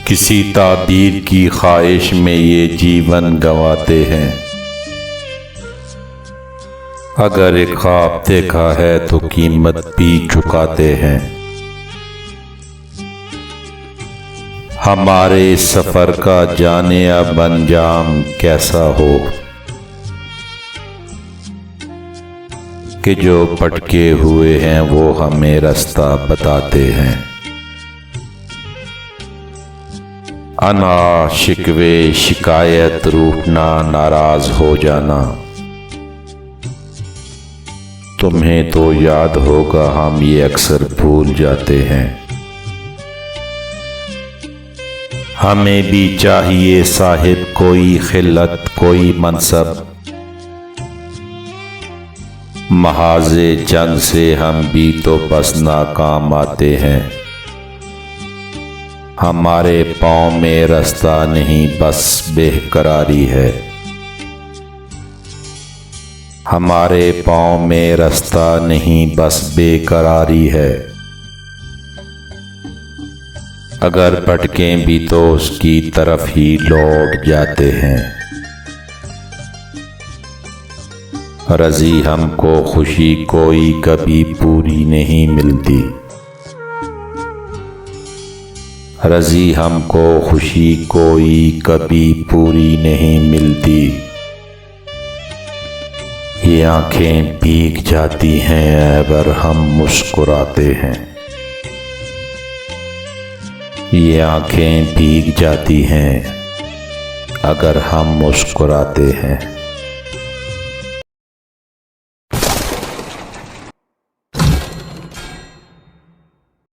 किसी ताबीर की ख्वाहिश में ये जीवन गंवाते हैं। अगर एक ख्वाब देखा है तो कीमत भी चुकाते हैं। हमारे सफ़र का जाने अब अंजाम कैसा हो कि जो भटके हुए हैं वो हमें रास्ता बताते हैं। अना शिकवे शिकायत रूठना नाराज हो जाना, तुम्हें तो याद होगा हम ये अक्सर भूल जाते हैं। हमें भी चाहिए साहिब कोई खिल्लत कोई मनसब, महाज़े जंग से हम भी तो बस नाकाम आते हैं। हमारे पाँव में रास्ता नहीं बस बेकरारी है। हमारे पाँव में रास्ता नहीं बस बेकरारी है। अगर भटकें भी तो उसकी तरफ ही लौट जाते हैं। रज़ी हमको खुशी कोई कभी पूरी नहीं मिलती। रज़ी हमको खुशी कोई कभी पूरी नहीं मिलती। ये आँखें भीग जाती हैं अगर हम मुस्कुराते हैं। ये आँखें भीग जाती हैं अगर हम मुस्कुराते हैं।